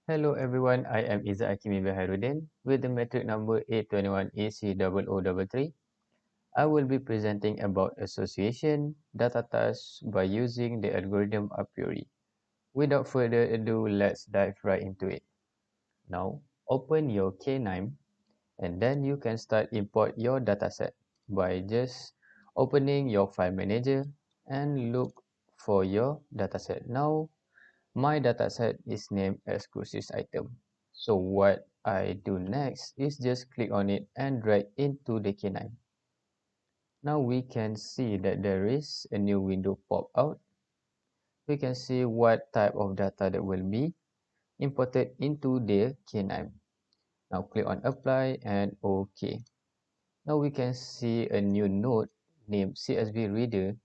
Hello everyone, I am Izzat Haqeemi Hairudin with the metric number A21AC0033. I will be presenting about association data tasks by using the algorithm a priori. Without further ado, let's dive right into it. Now, open your KNIME and then you can start import your dataset by just opening your file manager and look for your dataset. Now, my dataset is named as groceries item. So what I do next is just click on it and drag into the K9. Now we can see that there is a new window pop out. We can see what type of data that will be imported into the K9. Now click on apply and OK. Now we can see a new node named CSV reader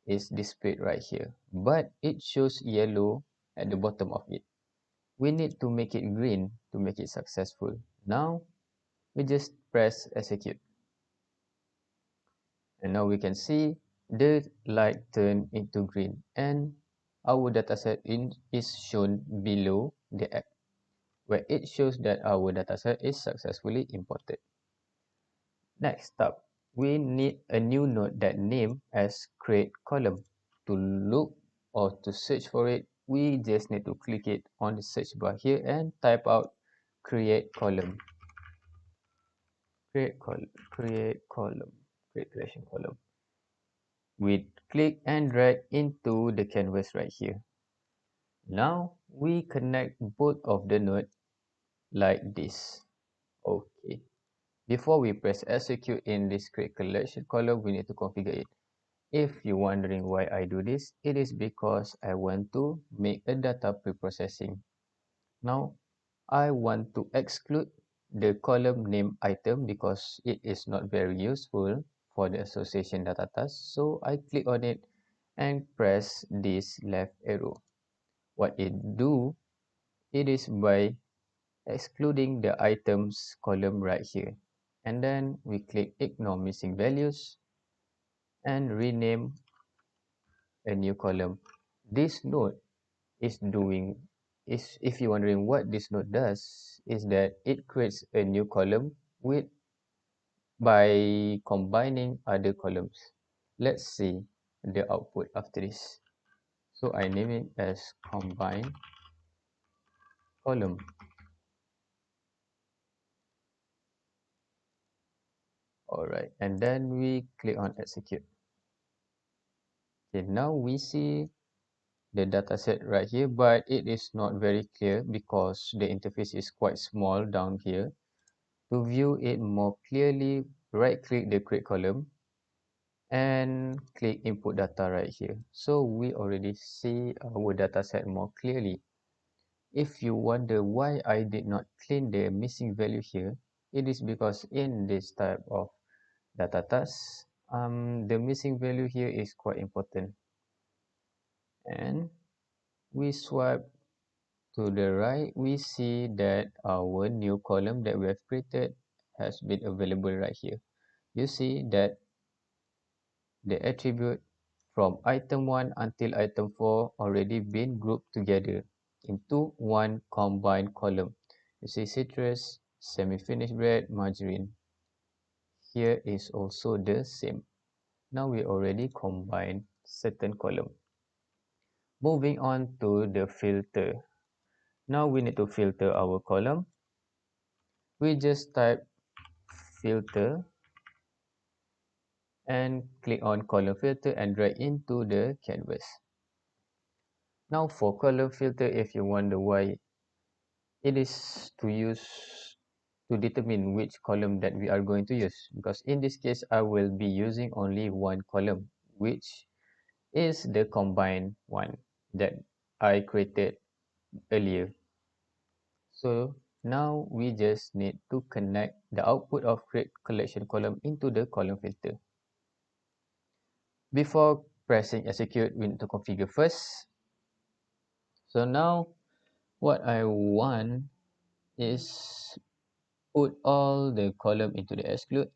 is displayed right here, but it shows yellow at the bottom of it. We need to make it green to make it successful. Now we just press execute. And now we can see the light turn into green and our dataset is shown below the app, where it shows that our dataset is successfully imported. Next up, we need a new node that name as create column. To look or to search for it, we just need to click it on the search bar here and type out create column. Create column, create collection column. We click and drag into the canvas right here. Now we connect both of the nodes like this. Okay. Before we press execute in this create collection column, we need to configure it. If you're wondering why I do this, it is because I want to make a data pre-processing. Now I want to exclude the column name item because it is not very useful for the association data task. So I click on it and press this left arrow. What it do, it is by excluding the items column right here. And then we click ignore missing values and rename a new column. This node is doing is if you're wondering what this node does is that it creates a new column with by combining other columns. Let's see the output after this. So I name it as combine column. Alright, and then we click on execute. Okay, now we see the dataset right here, but it is not very clear because the interface is quite small down here. To view it more clearly, right click the create column and click input data right here. So we already see our dataset more clearly. If you wonder why I did not clean the missing value here, it is because in this type of data task, the missing value here is quite important. And we swipe to the right, we see that our new column that we have created has been available right here. You see that the attribute from item 1 until item 4 already been grouped together into one combined column. You see citrus, semi-finished bread, margarine. Here is also the same. Now we already combine certain column. Moving on to the filter. Now we need to filter our column. We just type filter and click on column filter and drag into the canvas. Now for column filter, if you wonder why it is to use to determine which column that we are going to use, because in this case I will be using only one column, which is the combined one that I created earlier. So now we just need to connect the output of create collection column into the column filter. Before pressing execute, we need to configure first. So now what I want is put all the column into the exclude,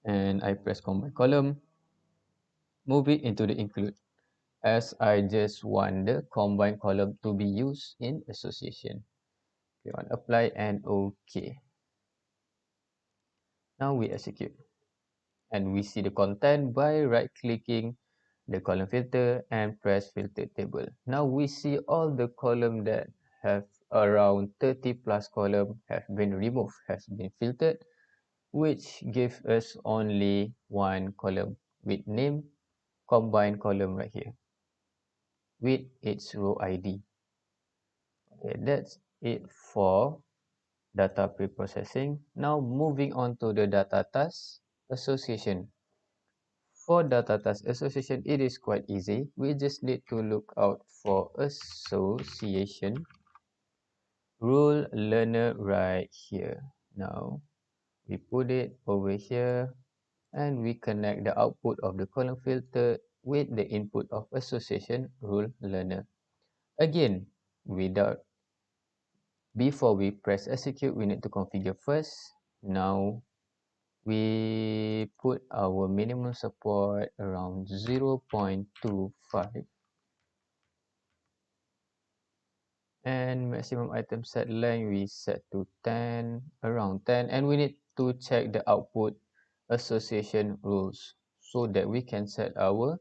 and I press combine column, move it into the include. as I just want the combined column to be used in association. Click on apply and OK. Now we execute and we see the content by right clicking the column filter and press filter table. Now we see all the column that have around 30 plus column have been removed, has been filtered, which gives us only one column with name combined column right here with its row ID. Okay, that's it for data preprocessing. Now moving on to the data task association. For data task association, it is quite easy. We just need to look out for association rule learner right here. Now we put it over here and we connect the output of the column filter with the input of association rule learner. Again, before we press execute, we need to configure first. Now we put our minimum support around 0.25 and maximum item set length we set to 10, around 10, and we need to check the output association rules so that we can set our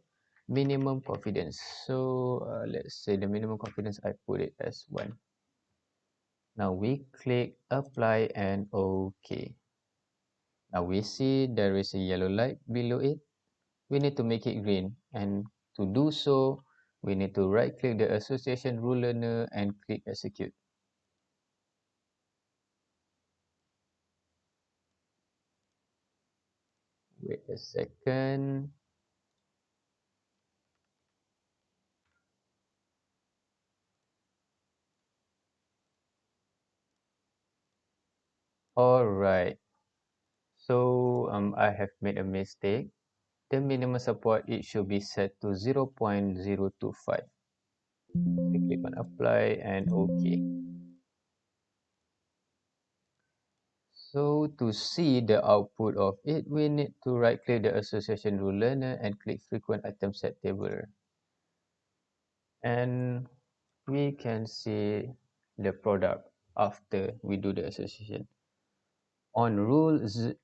minimum confidence. So let's say the minimum confidence, I put it as 1. Now we click apply and OK. Now we see there is a yellow light below it. We need to make it green, and to do so we need to right click the association rule learner and click execute. Wait a second. Alright, so I have made a mistake. The minimum support, it should be set to 0.025. We click on apply and OK. So to see the output of it, we need to right click the association rule learner and click frequent item set table. And we can see the product after we do the association. On rule 0,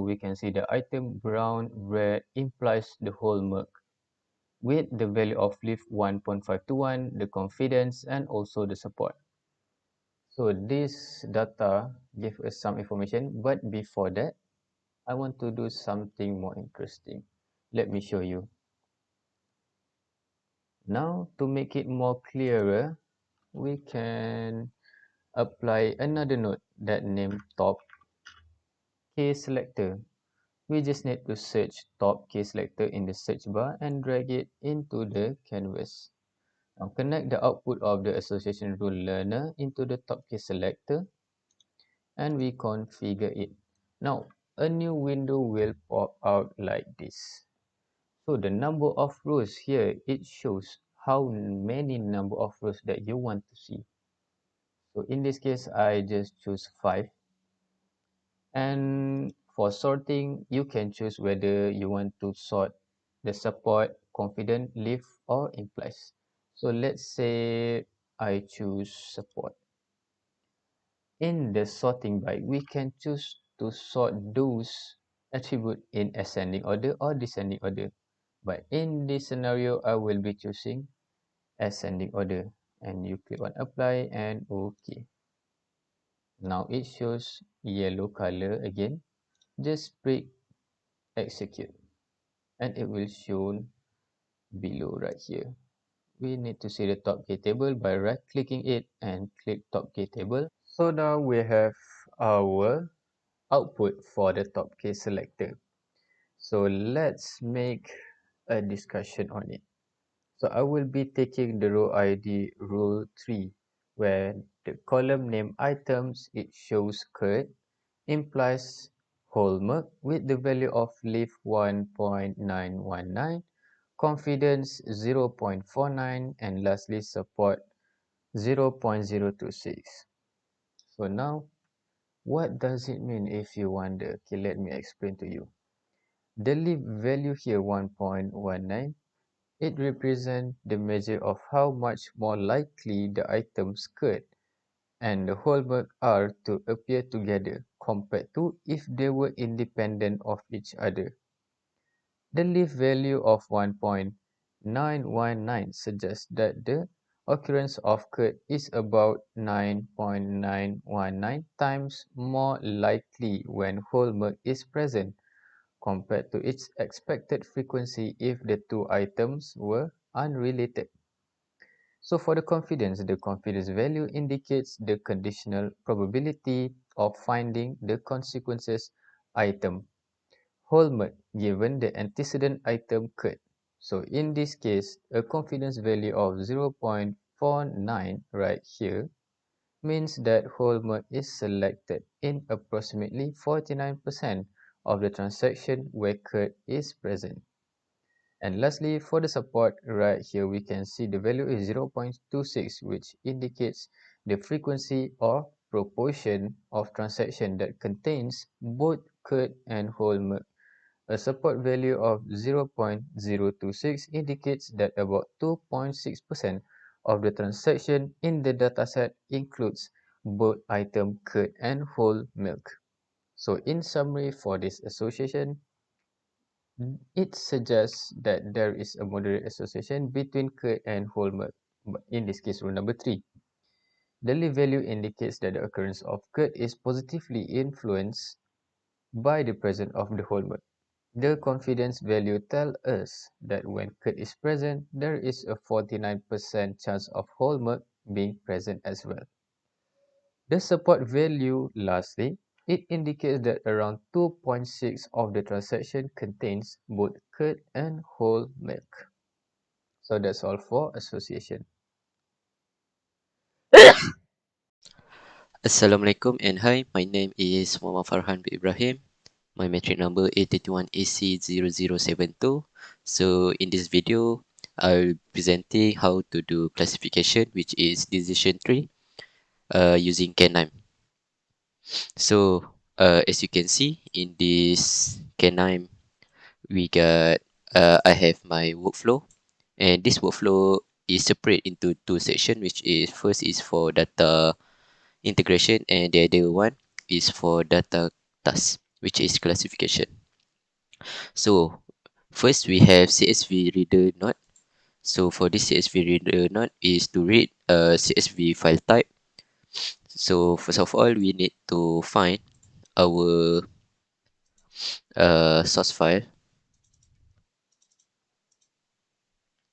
we can see the item brown red implies the whole mark with the value of leaf 1.521, the confidence, and also the support. So this data give us some information, but before that, I want to do something more interesting. Let me show you. Now, to make it more clearer, we can apply another node that named top K selector. We just need to search top K selector in the search bar and drag it into the canvas. Now connect the output of the association rule learner into the top K selector and we configure it. Now a new window will pop out like this. So the number of rows here, it shows how many number of rows that you want to see. So in this case, I just choose 5. And for sorting, you can choose whether you want to sort the support, confident, leaf, or implies. So let's say I choose support. In the sorting by, we can choose to sort those attributes in ascending order or descending order. But in this scenario, I will be choosing ascending order. And you click on apply and OK. Now it shows yellow color again. Just click execute and it will show below right here. We need to see the top K table by right clicking it and click top K table. So now we have our output for the top K selector. So let's make a discussion on it. So I will be taking the row ID rule 3 where the column name items, it shows curd, implies hallmark with the value of leaf 1.919, confidence 0.49, and lastly support 0.026. So now, what does it mean if you wonder? Okay, let me explain to you. The leaf value here 1.19 It represents the measure of how much more likely the items could and the hallmark are to appear together compared to if they were independent of each other. The leaf value of 1.919 suggests that the occurrence of could is about 9.919 times more likely when hallmark is present compared to its expected frequency if the two items were unrelated. So for the confidence value indicates the conditional probability of finding the consequences item hallmark given the antecedent item could. So in this case, a confidence value of 0.49 right here means that hallmark is selected in approximately 49% of the transaction where could is present. And lastly, for the support right here, we can see the value is 0.26, which indicates the frequency or proportion of transaction that contains both could and hallmark. A support value of 0.026 indicates that about 2.6% of the transaction in the dataset includes both item curd and whole milk. So in summary for this association, it suggests that there is a moderate association between curd and whole milk. But in this case, rule number 3. The leaf value indicates that the occurrence of curd is positively influenced by the presence of the whole milk. The confidence value tells us that when curd is present, there is a 49% chance of whole milk being present as well. The support value, lastly, it indicates that around 2.6 of the transaction contains both curd and whole milk. So that's all for association. Assalamualaikum and hi, my name is Muhammad Farhan bin Ibrahim. My metric number is 81AC0072. So in this video, I'll presenting how to do classification, which is decision tree, using KNIME. So as you can see in this KNIME, we got I have my workflow, and this workflow is separate into two sections, which is first is for data integration and the other one is for data task, which is classification. So first we have CSV reader node. So for this CSV reader node is to read a CSV file type. So first of all we need to find our source file,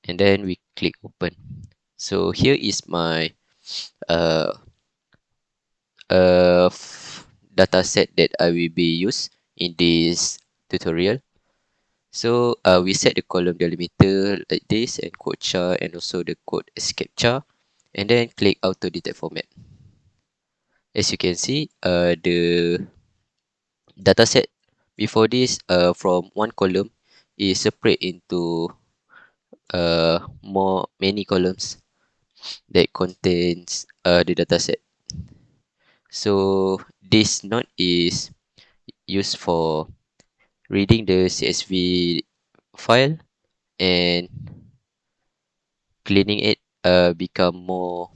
and then we click open. So here is my uh, uh, data set that I will be used in this tutorial. So we set the column delimiter like this and code char and also the code escape char, and then click auto detect format. As you can see, the dataset before this from one column is separate into many columns that contains the dataset. So this node is used for reading the CSV file and cleaning it become more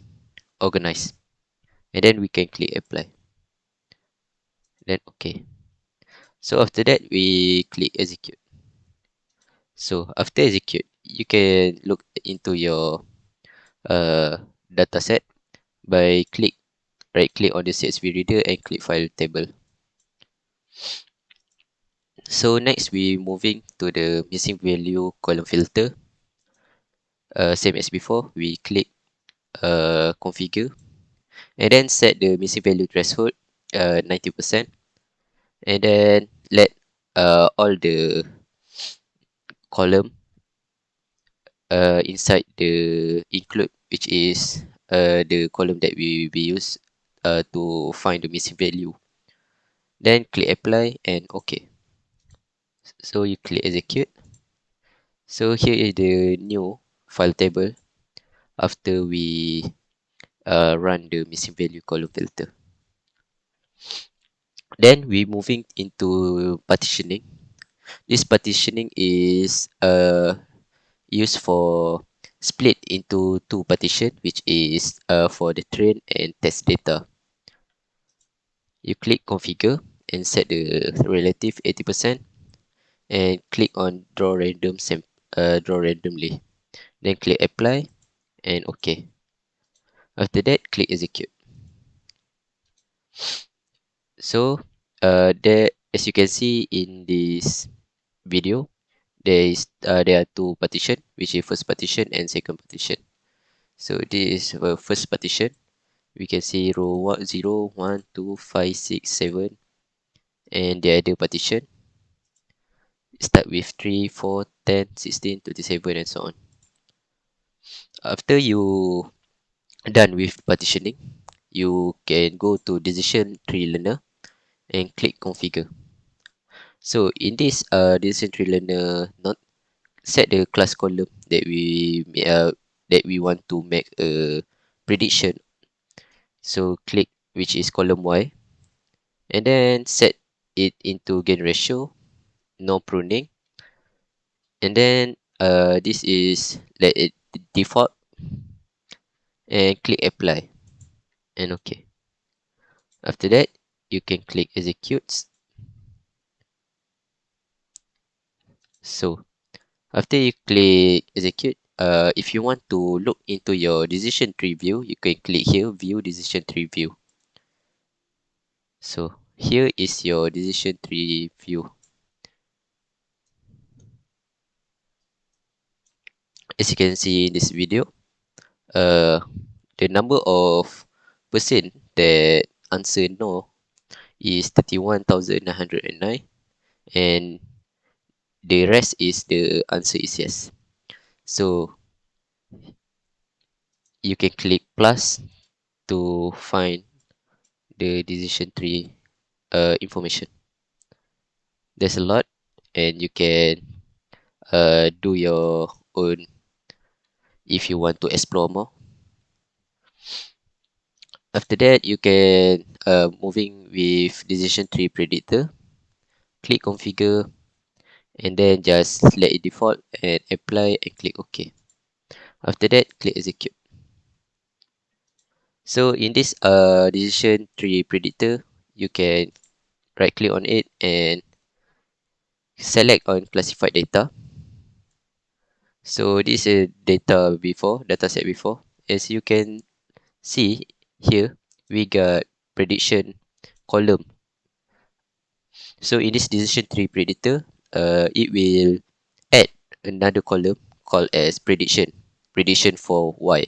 organized, and then we can click apply, then okay. So after that we click execute. So after execute you can look into your uh, dataset by right click on the CSV reader and click file table. So next we moving to the missing value column filter. Same as before, we click configure and then set the missing value threshold 90%, and then let all the column inside the include, which is the column that we will use to find the missing value. Then click apply and okay. So you click execute. So here is the new file table after we run the missing value column filter. Then we moving into partitioning. This partitioning is used for split into two partition, which is for the train and test data. You click configure and set the relative 80% and click on draw randomly. Then click apply and OK. After that, click execute. So there, as you can see in this video, there are two partition, which is first partition and second partition. So this is first partition. We can see row 0, 1, 2, 5, 6, 7, and the other partition start with 3, 4, 10, 16, 27, and so on. After you done with partitioning, you can go to decision tree learner and click configure. So in this decision tree learner, not set the class column that we want to make a prediction. So click which is column Y, and then set it into gain ratio, no pruning, and then this is let it default and click apply and OK. After that, you can click execute. So after you click execute, if you want to look into your decision tree view, you can click here, view decision tree view. So here is your decision tree view. As you can see in this video, the number of person that answer no is 31,909, and the rest is the answer is yes. So you can click plus to find the decision tree information. There's a lot, and you can do your own if you want to explore more. After that, you can moving with decision tree predictor, click configure, and then just let it default and apply and click OK. After that, click execute. So in this decision tree predictor, you can right click on it and select on classified data. So this is data set before. As you can see here, we got prediction column. So in this decision tree predictor, it will add another column called as prediction for Y.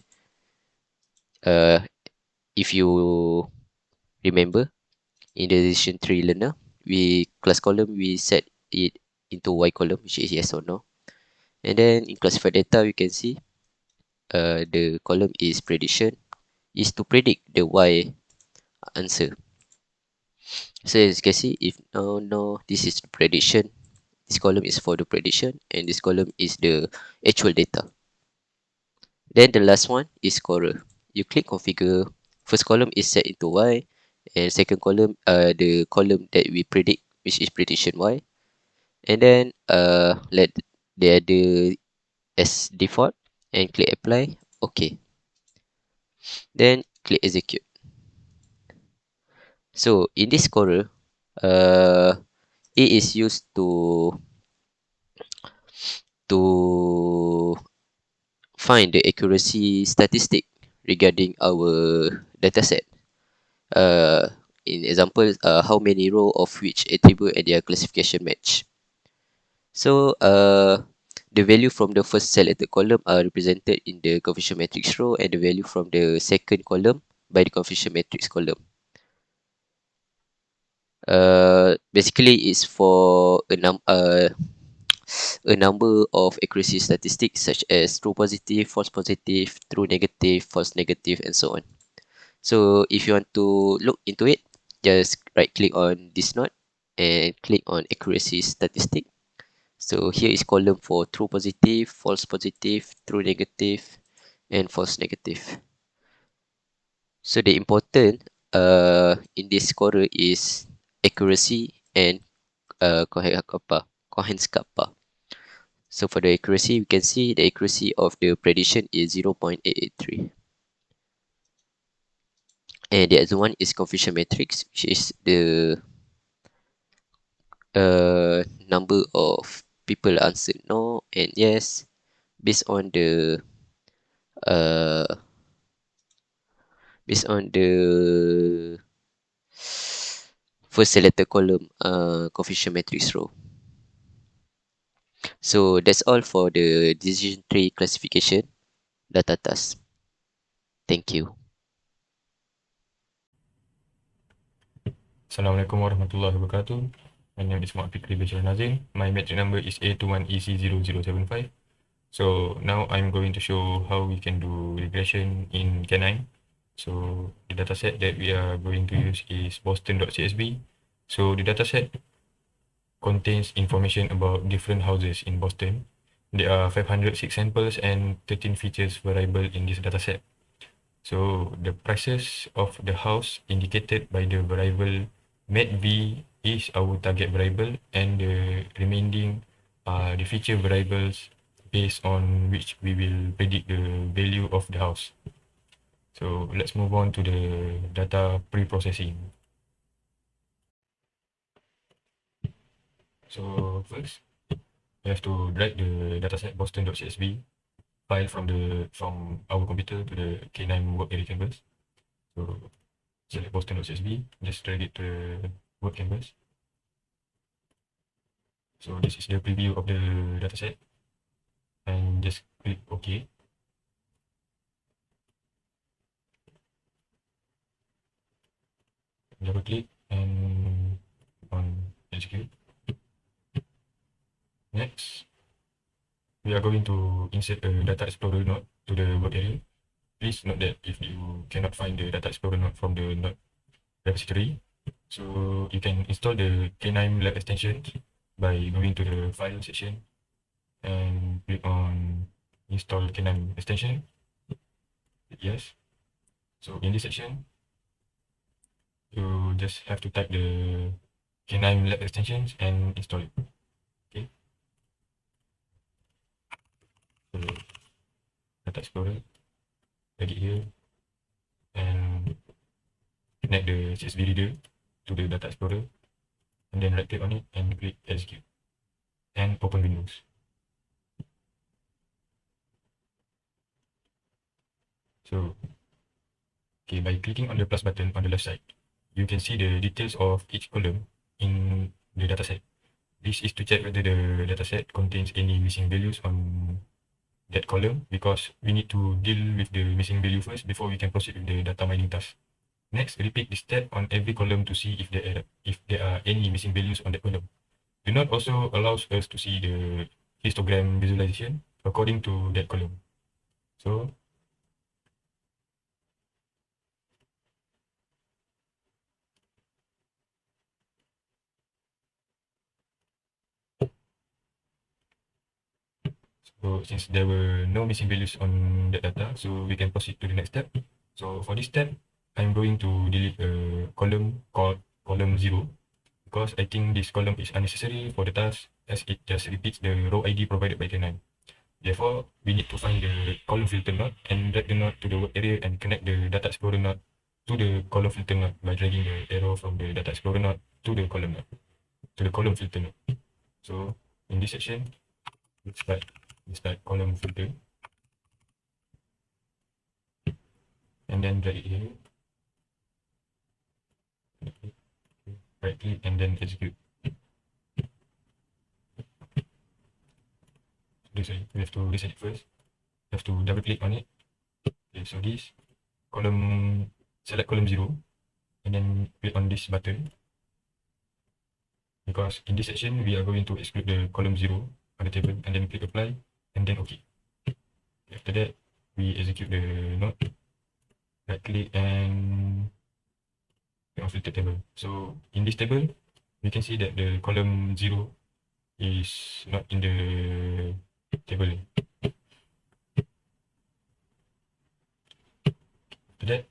If you remember, in the decision tree learner, we class column we set it into Y column, which is yes or no. And then in classified data, we can see the column is prediction, is to predict the Y answer. So as you can see, if no, this is prediction. This column is for the prediction, and this column is the actual data. Then the last one is scorer. You click configure. First column is set into Y, and second column, the column that we predict, which is prediction Y. And then let the other as default and click apply. OK. Then click execute. So in this scorer, it is used to find the accuracy statistic regarding our dataset. Uh, in example, how many row of which attribute and their classification match. So the value from the first selected column are represented in the confusion matrix row, and the value from the second column by the confusion matrix column. Basically, it's for a number of accuracy statistics such as true positive, false positive, true negative, false negative, and so on. So if you want to look into it, just right click on this node and click on accuracy statistic. So here is column for true positive, false positive, true negative, and false negative. So the important in this scorer is accuracy and coherence kappa. So for the accuracy, we can see the accuracy of the prediction is 0.883. And the other one is confusion matrix, which is the number of people answered no and yes based on the uh, first selected column confusion matrix row. So that's all for the decision tree classification data task. Thank you. Assalamualaikum warahmatullahi wabarakatuh. My name is Mohd Fikri bin Sharunazim. My metric number is A21EC0075. So now I'm going to show how we can do regression in KNIME. So the dataset that we are going to use is boston.csv. So the dataset contains information about different houses in Boston. There are 506 samples and 13 features variable in this dataset. So the prices of the house indicated by the variable MATV is our target variable, and the remaining are the feature variables based on which we will predict the value of the house. So let's move on to the data pre-processing. So first, we have to drag the dataset boston.csv file from our computer to the KNIME work area canvas. So select boston.csv, just drag it to the work canvas. So this is the preview of the dataset, and just click OK. Double click and on execute. Next, we are going to insert a data explorer node to the work area. Please note that if you cannot find the data explorer node from the node repository, so you can install the KNIME lab extension by going to the file section and click on install KNIME extension. Yes. So in this section, you just have to type the KNIME lab extensions and install it. Okay. So data explorer, drag it here, and connect the CSV reader to the data explorer, and then right click on it and click execute and open Windows. So okay, by clicking on the plus button on the left side, you can see the details of each column in the dataset. This is to check whether the dataset contains any missing values on that column, because we need to deal with the missing value first before we can proceed with the data mining task. Next, repeat this step on every column to see if there are any missing values on that column. The node also allows us to see the histogram visualization according to that column. So since there were no missing values on that data, so we can proceed to the next step. So for this step, I'm going to delete a column called column 0, because I think this column is unnecessary for the task, as it just repeats the row ID provided by KNIME. Therefore, we need to find the column filter node and drag the node to the work area and connect the data explorer node to the column filter node by dragging the arrow from the data explorer node to the column node, to the column filter node. So in this section, let's start column filter, and then drag it here, right click and then execute. Sorry, we have to reset it first. We have to double click on it. Okay, so this column, select column 0, and then click on this button, because in this section we are going to exclude the column 0 on the table, and then click apply and then OK. After that, we execute the node, right click and click on filter table. So in this table, we can see that the column 0 is not in the table. After that,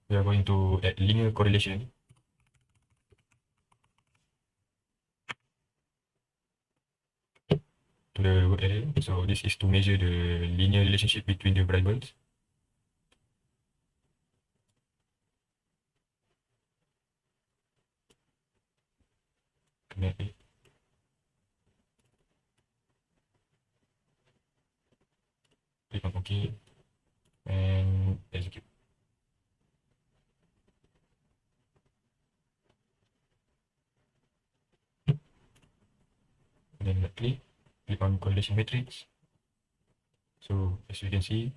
we are going to add linear correlation. to the work area. So this is to measure the linear relationship between the variables. Connect it. Click on OK and execute. And then click on correlation matrix. So as you can see,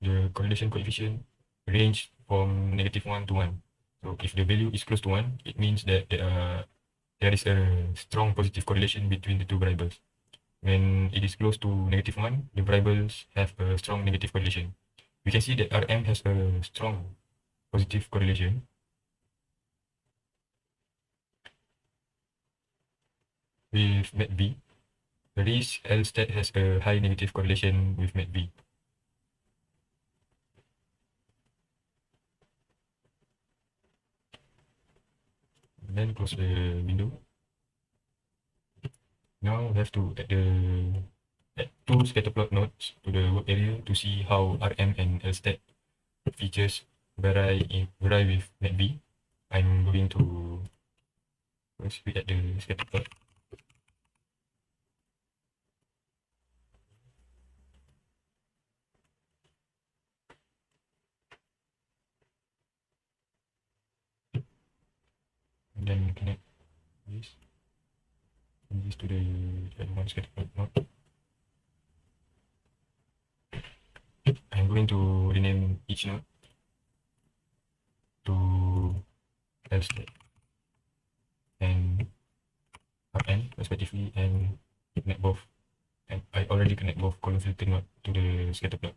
the correlation coefficient range from -1 to 1. So if the value is close to 1, it means that there is a strong positive correlation between the two variables. When it is close to -1, the variables have a strong negative correlation. We can see that Rm has a strong positive correlation with MATV, whereas L-stat has a high negative correlation with MATV. Then close the window. Now we have to add two scatterplot nodes to the work area to see how Rm and L-stat features vary with MATV. I'm going to first add the scatterplot. And then connect this to the one scatterplot node. I'm going to rename each node to L-stat and Rn respectively, and connect both. And I already connect both column filter node to the scatterplot.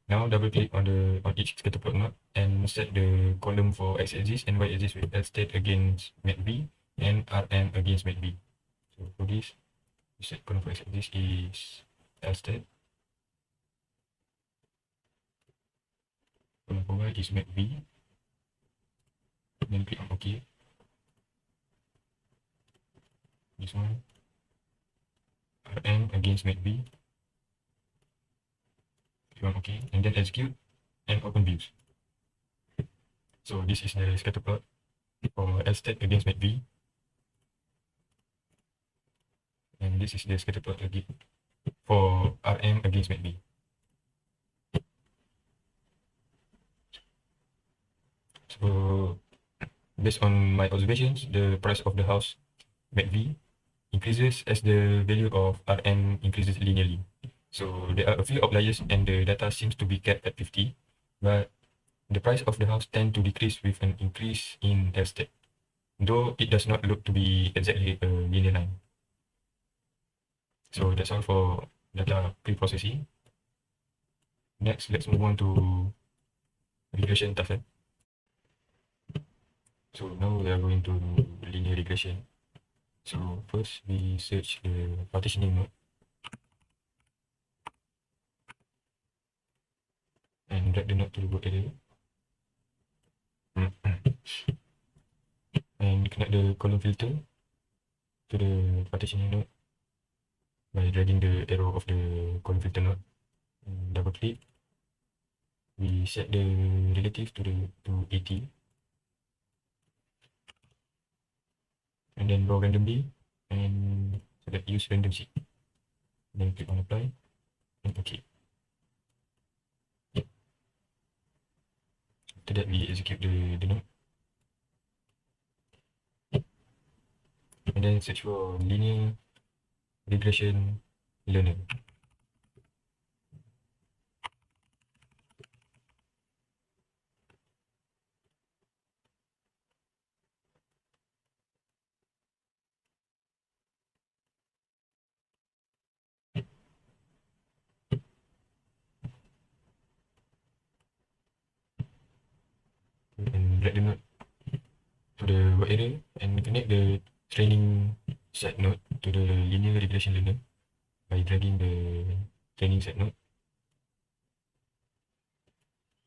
Now double click on each scatterplot node and set the column for x-axis and y-axis with L-stat against MATV and Rm against MATV. So for this, we set column for x-axis is L-stat. Column for y is MATV. Then click on OK. This one, Rm against MATV. Click on OK, and then execute and open views. So this is the scatterplot for L-stat against MATV. And this is the scatterplot again for Rm against MATV. So based on my observations, the price of the house MATV increases as the value of Rm increases linearly. So there are a few outliers and the data seems to be capped at 50, but the price of the house tend to decrease with an increase in L-stat, though it does not look to be exactly a linear line. So that's all for data pre-processing. Next, let's move on to regression method. So now we are going to linear regression. So first we search the partitioning node and drag the node to the work area. And connect the column filter to the partitioning node by dragging the arrow of the column filter node. And double click. We set the relative to 80. And then draw randomly and select use random seed. Then click on apply and OK. After that, we execute the node. And then search for linear regression learner. And drag the node to the work area and connect the training set node to the linear regression learner by dragging the training set node.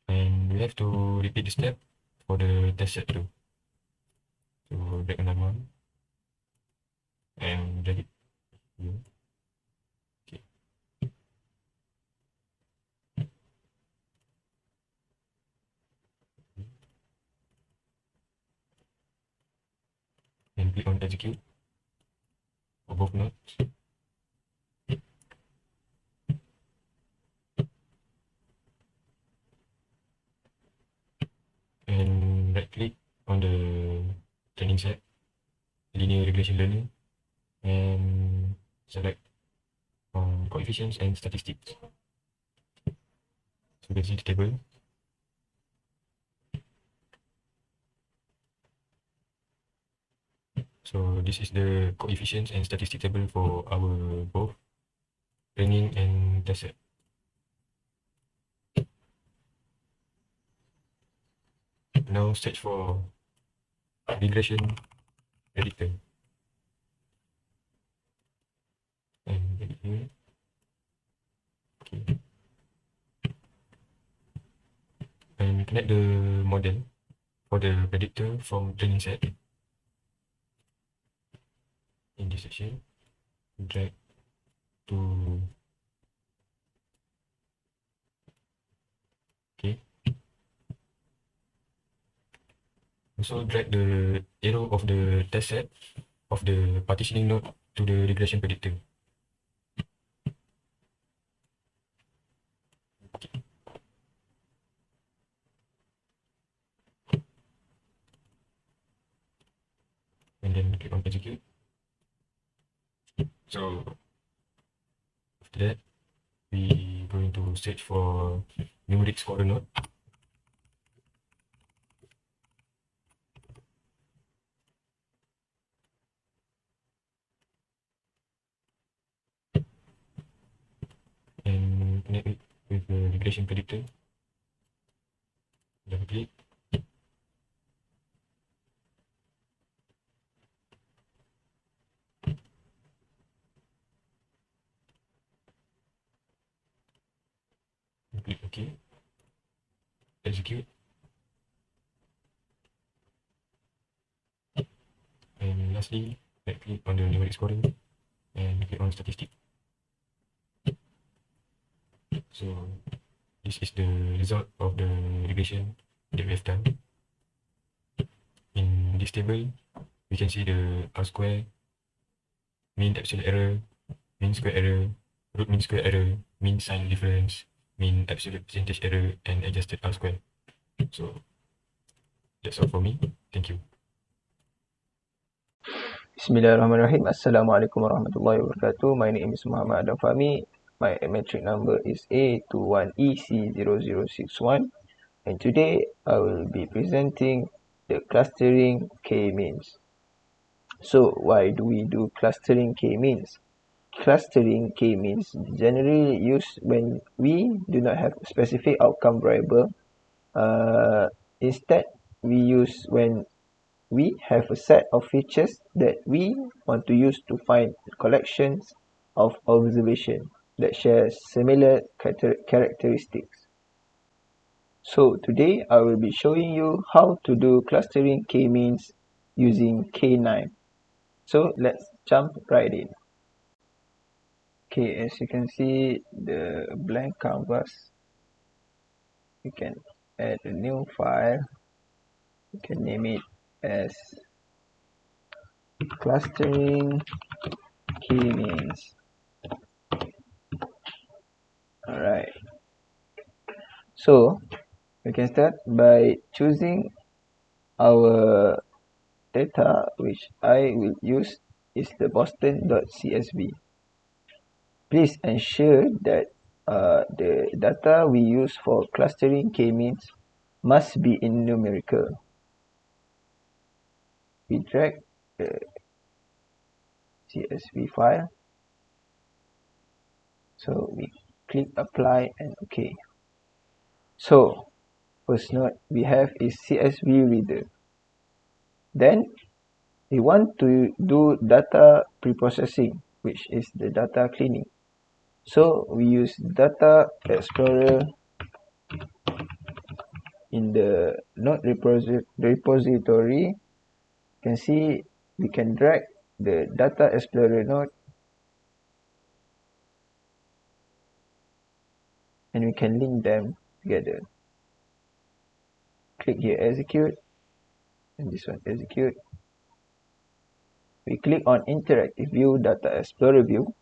And we have to repeat the step for the test set too. So drag another one and drag it. Yeah. Okay. And click on execute for both nodes. And right click on the training set, linear regression learner, and select coefficients and statistics. So you can see the table. So this is the coefficients and statistics table for our both training and test set. Now search for regression predictor. And get it here. Okay. And connect the model for the predictor from training set. In this section, drag to okay. Also drag the arrow of the test set of the partitioning node to the regression predictor. Okay. And then click on execute. So after that, we going to search for numeric scorer node. And connect it with the regression predictor. Double click. Click OK. Execute. And lastly, right click on the numeric scoring and click on statistic. So this is the result of the regression that we have done. In this table, we can see the R-square, mean absolute error, mean square error, root mean square error, mean sign difference, mean absolute percentage error, and adjusted R-square. So that's all for me. Thank you. Bismillahirrahmanirrahim. Assalamualaikum warahmatullahi wabarakatuh. My name is Muhammad Fahmi. My metric number is A21EC0061. And today I will be presenting the clustering k-means. So why do we do clustering k-means? Clustering k-means generally used when we do not have a specific outcome variable. Instead, we use when we have a set of features that we want to use to find collections of observations that share similar characteristics. So today I will be showing you how to do clustering k-means using KNIME. So let's jump right in. Okay, as you can see the blank canvas, you can add a new file. You can name it as clustering k-means. Alright, so we can start by choosing our data, which I will use is the boston.csv. Please ensure that the data we use for clustering k-means must be in numerical. We drag the CSV file, so we click apply and OK. So first node we have is CSV reader. Then we want to do data preprocessing, which is the data cleaning. So we use data explorer in the node repository. You can see we can drag the data explorer node can link them together. Click here, execute, and this one, execute. We click on interactive view, data explorer view.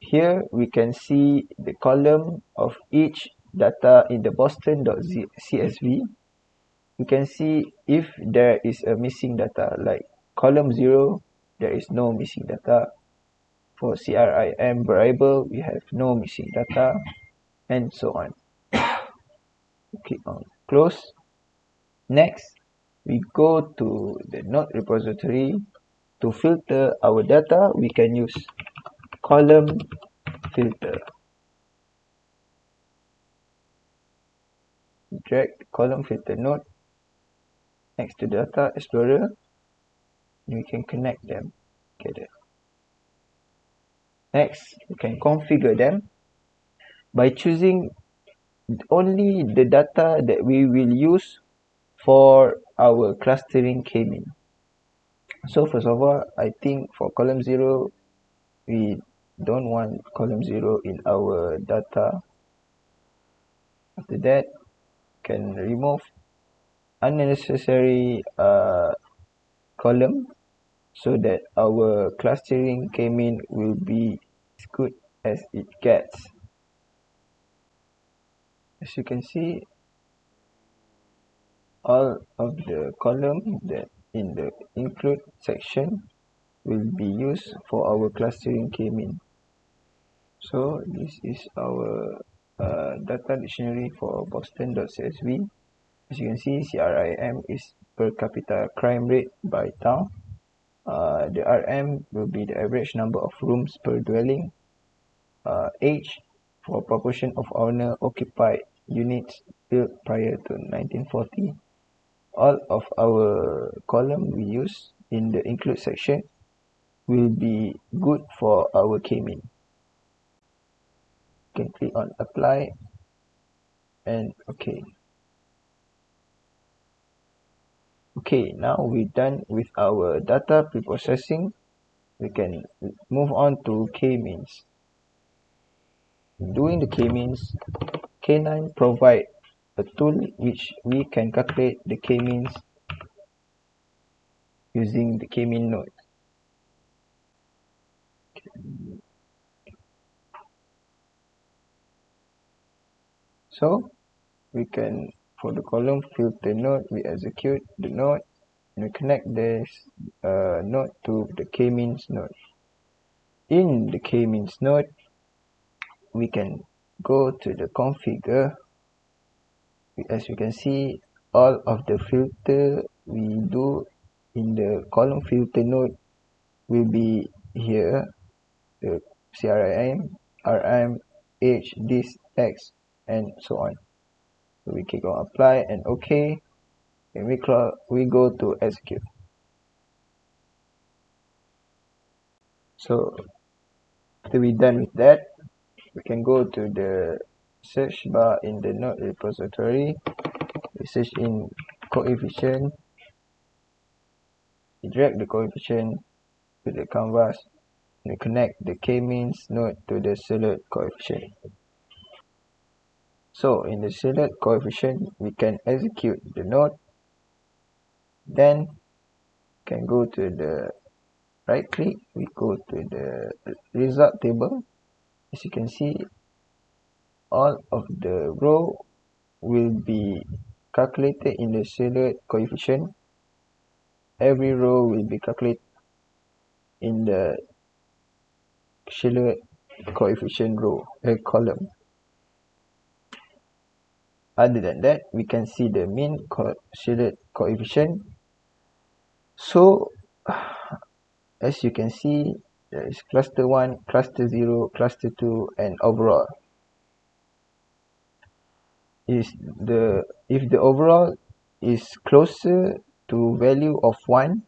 Here we can see the column of each data in the boston.csv. You can see if there is a missing data, like column 0, there is no missing data. For CRIM variable, we have no missing data, and so on. Click on close. Next, we go to the node repository. To filter our data, we can use column filter. Drag the column filter node next to data explorer, and we can connect them together. Next, we can configure them by choosing only the data that we will use for our clustering K-mean. So first of all, I think for column 0, we don't want column 0 in our data. After that, can remove unnecessary column so that our clustering K-mean will be as good as it gets. As you can see, all of the column that in the include section will be used for our clustering K-mean. So this is our data dictionary for boston.csv. As you can see, CRIM is per capita crime rate by town. The RM will be the average number of rooms per dwelling. Age for proportion of owner occupied units built prior to 1940. All of our column we use in the include section will be good for our K-mean. You can click on apply and OK. Okay, now we're done with our data preprocessing. We can move on to K-means. Doing the K-means, KNIME provide a tool which we can calculate the K-means using the K-mean node. So we can, for the column filter node, we execute the node and we connect this node to the K-means node. In the K-means node, we can go to the configure. As you can see, all of the filter we do in the column filter node will be here, the CRIM, RM, age, this, X, and so on. So we click on apply and OK, and we go to execute. So after we're done with that, we can go to the search bar in the node repository. We search in coefficient. We drag the coefficient to the canvas and we connect the K-means node to the select coefficient. So in the select coefficient, we can execute the node. Then can go to the right click, we go to the result table. As you can see, all of the row will be calculated in the select coefficient. Every row will be calculated in the select coefficient column. Other than that, we can see the mean select coefficient. So as you can see, there is cluster 1, cluster 0, cluster 2, and overall. If the overall is closer to value of 1,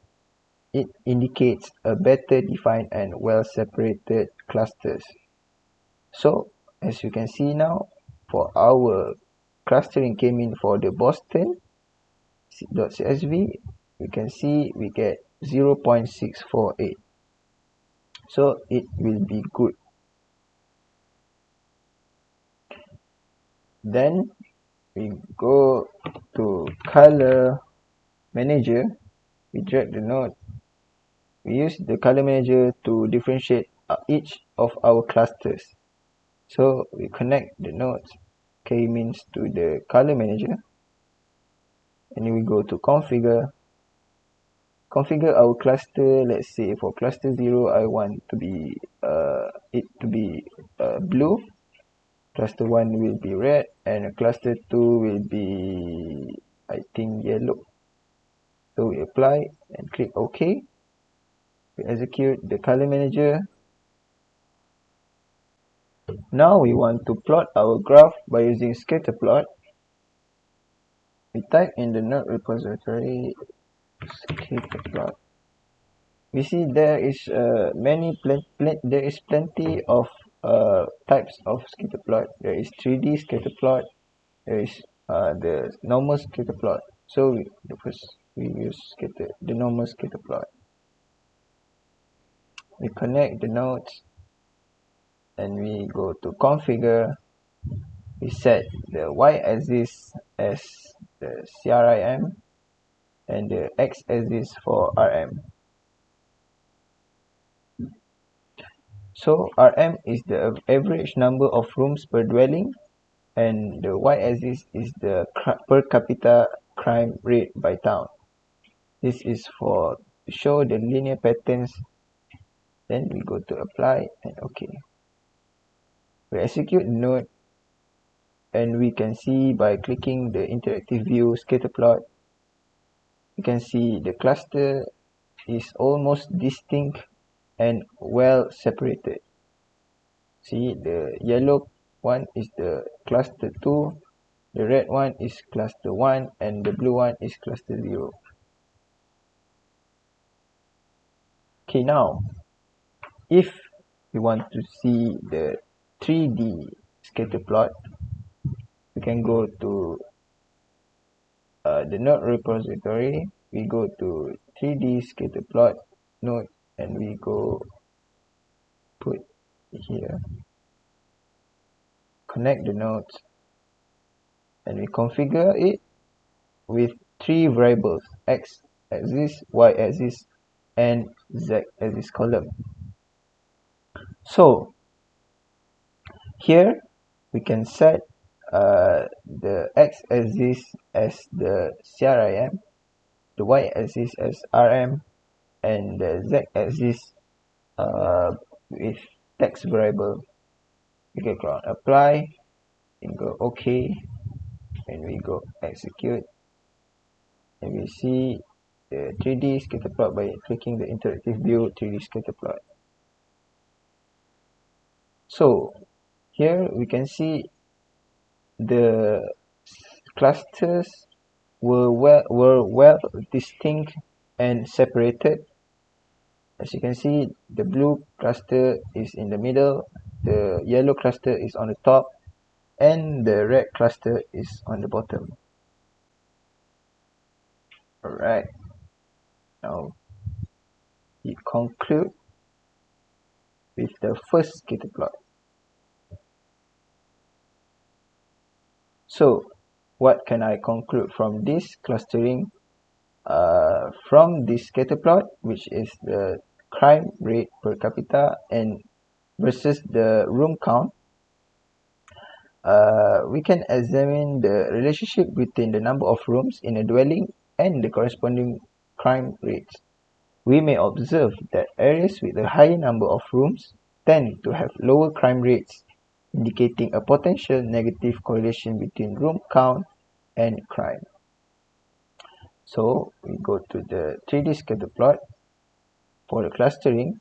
it indicates a better defined and well separated clusters. So as you can see now, for our clustering K-mean for the Boston.csv, we can see we get 0.648. So it will be good. Then we go to color manager. We drag the node. We use the color manager to differentiate each of our clusters. So we connect the nodes K means to the color manager, and then we go to configure our cluster. Let's say for cluster 0 I want to be it to be blue, cluster 1 will be red, and cluster 2 will be, I think, yellow. So we apply and click OK. We execute the color manager. Now we want to plot our graph by using scatter plot. We type in the node repository scatter plot. We see there is there is plenty of types of scatter plot. There is 3D scatter plot. There is the normal scatter plot. So we use the normal scatter plot. We connect the nodes and we go to configure. We set the y-axis as the CRIM and the x-axis for RM. So RM is the average number of rooms per dwelling, and the y-axis is the per capita crime rate by town. This is to show the linear patterns. Then we go to apply and OK. We execute the node, and we can see by clicking the interactive view scatter plot, you can see the cluster is almost distinct and well separated. See, the yellow one is the cluster 2, the red one is cluster 1, and the blue one is cluster 0. Okay, now if we want to see the 3D scatter plot, we can go to the node repository. We go to 3D scatter plot node, and we go put here, connect the nodes, and we configure it with 3 variables: x-axis, y-axis, and z-axis column. So here we can set the x-axis as the CRIM, the y-axis as RM, and the z-axis with text variable. We can click on apply and go OK, and we go execute, and we see the 3D scatter plot by clicking the interactive view 3D scatter plot. So here we can see the clusters were well distinct and separated. As you can see, the blue cluster is in the middle, the yellow cluster is on the top, and the red cluster is on the bottom. Alright, now we conclude with the first scatter plot. So what can I conclude from this clustering? From this scatter plot, which is the crime rate per capita and versus the room count, we can examine the relationship between the number of rooms in a dwelling and the corresponding crime rates. We may observe that areas with a higher number of rooms tend to have lower crime rates, indicating a potential negative correlation between room count and crime. So we go to the 3D scatter plot. For the clustering,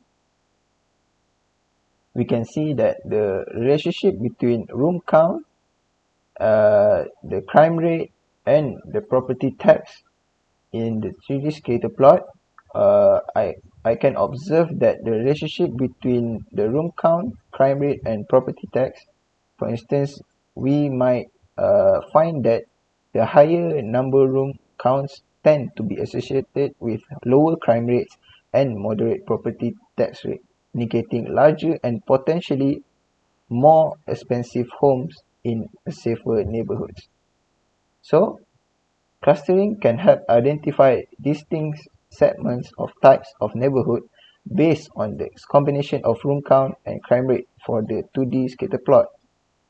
we can see that the relationship between room count, the crime rate, and the property tax in the 3D scatter plot, I can observe that the relationship between the room count, crime rate, and property tax, for instance, we might find that the higher number room counts tend to be associated with lower crime rates and moderate property tax rate, indicating larger and potentially more expensive homes in a safer neighborhood. So, clustering can help identify distinct segments of types of neighborhood based on the combination of room count and crime rate for the 2D scatter plot.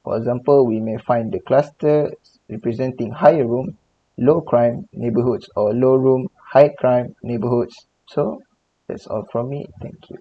For example, we may find the clusters representing higher room, low crime neighborhoods or low room, high crime neighborhoods. So, that's all from me. Thank you.